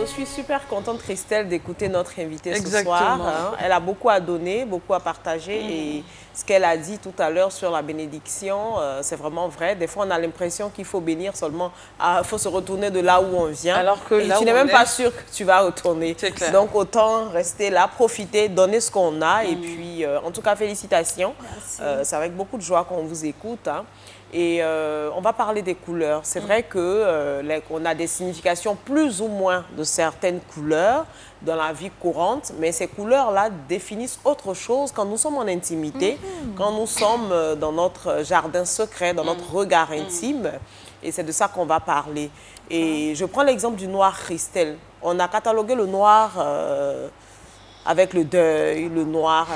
Je suis super contente, Christelle, d'écouter notre invitée ce soir. Hein. Elle a beaucoup à donner, beaucoup à partager. Et ce qu'elle a dit tout à l'heure sur la bénédiction, c'est vraiment vrai. Des fois, on a l'impression qu'il faut bénir seulement. Il faut se retourner de là où on vient. Alors que là tu n'es même pas sûr que tu vas retourner. Donc, autant rester là, profiter, donner ce qu'on a. Et puis, en tout cas, félicitations. C'est avec beaucoup de joie qu'on vous écoute. Hein. Et on va parler des couleurs. C'est vrai qu'on a des significations plus ou moins de certaines couleurs dans la vie courante, mais ces couleurs-là définissent autre chose quand nous sommes en intimité, quand nous sommes dans notre jardin secret, dans notre regard intime. Et c'est de ça qu'on va parler. Et je prends l'exemple du noir, Christelle. On a catalogué le noir... avec le deuil, le noir,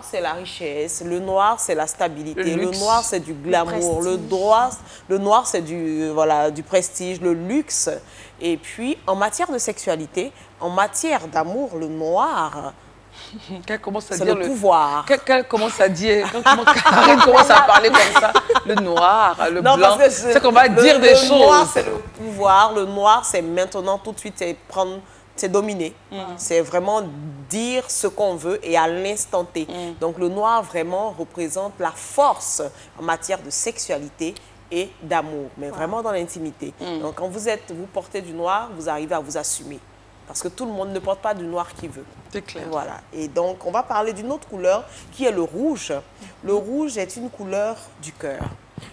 c'est la richesse, le noir, c'est la stabilité, le noir, c'est du glamour, le noir, c'est du prestige, le luxe. Et puis, en matière de sexualité, en matière d'amour, le noir, c'est le pouvoir. Qu'elle commence à dire, Karine commence à parler comme ça, le noir, le blanc, c'est qu'on va dire des choses. Le noir, c'est le pouvoir, le noir, c'est maintenant, tout de suite, c'est prendre... C'est dominer. C'est vraiment dire ce qu'on veut et à l'instant T. Donc, le noir vraiment représente la force en matière de sexualité et d'amour, mais vraiment dans l'intimité. Donc, quand vous portez du noir, vous arrivez à vous assumer. Parce que tout le monde ne porte pas du noir qu'il veut. C'est clair. Voilà. Et donc, on va parler d'une autre couleur qui est le rouge. Le rouge est une couleur du cœur,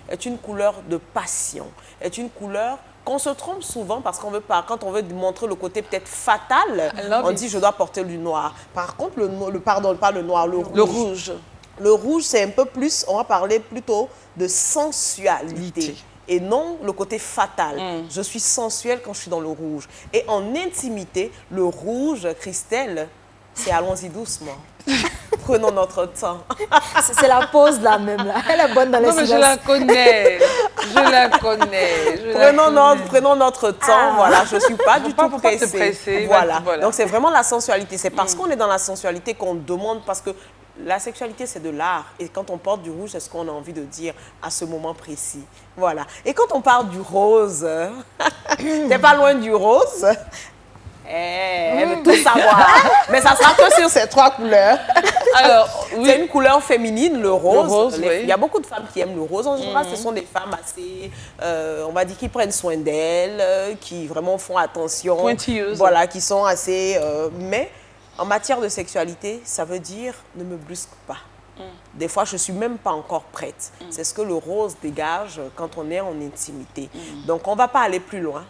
est une couleur de passion, est une couleur... qu'on se trompe souvent parce qu'on veut pas, quand on veut montrer le côté peut-être fatal, on dit je dois porter du noir. Par contre, pardon, pas le noir, le rouge. Le rouge, c'est un peu plus, on va parler plutôt de sensualité. Et non le côté fatal. Je suis sensuelle quand je suis dans le rouge. Et en intimité, le rouge, Christelle, c'est allons-y doucement. Prenons notre temps. C'est la pause là même. Là. Elle est bonne dans les silences. Non, mais je la connais. Je la connais. Prenons notre temps. Voilà, je ne suis pas du tout pressée. Voilà. Donc, c'est vraiment la sensualité. C'est parce qu'on est dans la sensualité qu'on demande, parce que la sexualité, c'est de l'art. Et quand on porte du rouge, c'est ce qu'on a envie de dire à ce moment précis. Voilà. Et quand on parle du rose, t'es pas loin du rose. Elle veut tout savoir. Mais ça sera que sur ces trois couleurs. Alors, c'est une couleur féminine, le rose. Il y a beaucoup de femmes qui aiment le rose. En général, ce sont des femmes assez, on va dire, qui prennent soin d'elles, qui vraiment font attention. Pointilleuses. Voilà, qui sont assez... mais en matière de sexualité, ça veut dire ne me brusque pas. Des fois, je ne suis même pas encore prête. C'est ce que le rose dégage quand on est en intimité. Donc, on ne va pas aller plus loin.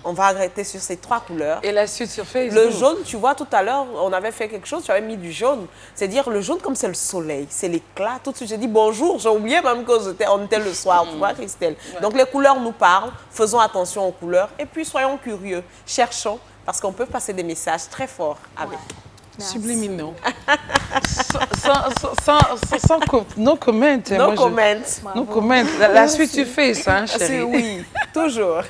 On va arrêter sur ces trois couleurs. Et la suite sur Facebook. Le jaune, tu vois, tout à l'heure, on avait fait quelque chose, tu avais mis du jaune. C'est-à-dire, le jaune, comme c'est le soleil, c'est l'éclat. Tout de suite, j'ai dit bonjour. J'ai oublié même qu'on était le soir, tu vois, Christelle. Donc, les couleurs nous parlent. Faisons attention aux couleurs. Et puis, soyons curieux. Cherchons, parce qu'on peut passer des messages très forts avec. Subliminaux. sans no comment. No comment. No comment. La suite, tu fais ça, hein, chérie. Oui, toujours.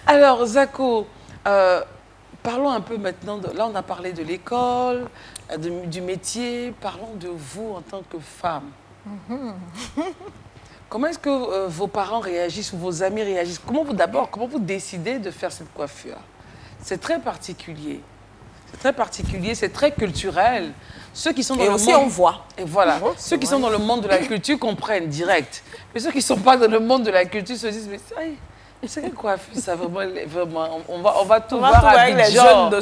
Alors, Zako, parlons un peu maintenant. Là, on a parlé de l'école, du métier. Parlons de vous en tant que femme. Comment est-ce que vos parents réagissent ou vos amis réagissent? Comment vous décidez de faire cette coiffure? C'est très particulier. C'est très particulier, c'est très culturel. Ceux qui sont dans et le aussi monde... on voit. Et voilà. Ceux qui sont dans le monde de la culture comprennent direct. Mais ceux qui ne sont pas dans le monde de la culture se disent, mais ça y est, c'est une coiffure, ça vraiment, on va tout voir avec les jeunes.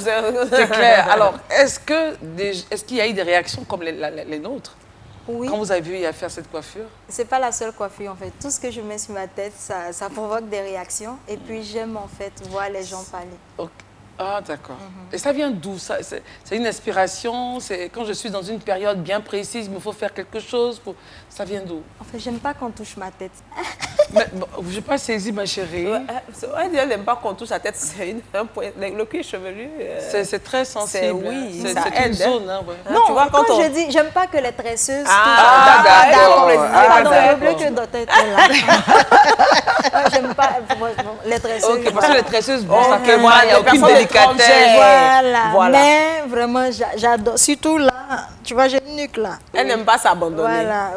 C'est clair. Alors, est-ce qu'il y a eu des réactions comme les nôtres? Oui. Quand vous avez eu à faire cette coiffure? C'est pas la seule coiffure en fait. Tout ce que je mets sur ma tête, ça provoque des réactions. Et puis j'aime en fait voir les gens parler. Okay. Ah, d'accord. Et ça vient d'où? C'est une inspiration? Quand je suis dans une période bien précise, il me faut faire quelque chose pour... Ça vient d'où? En fait, j'aime pas qu'on touche ma tête. Mais, bon, je n'ai pas saisi, ma chérie. Elle n'aime pas qu'on touche sa tête. C'est un point. Le cuir chevelu... C'est très sensible. Oui, c'est une zone. Hein, ouais. Non, tu vois, quand je dis, j'aime pas que les tresseuses... d'accord. Pardon, je veux que d'autres étaient là. j'aime pas les tresseuses. Ok, parce que les tresseuses, bon, ça il n'y a aucune délicatesse. Voilà. Mais vraiment, j'adore. Surtout là, tu vois, j'ai une nuque là. Elle n'aime pas s'abandonner. Voilà.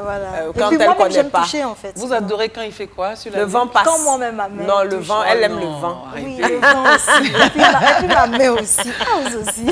Quand et puis elle connaît pas. Toucher, en fait. Vous adorez quand il fait quoi sur la Le vent passe. Quand moi-même ma main. Non, le vent, elle aime le vent. Oui, le vent aussi. Et puis ma main aussi. Ah, vous aussi.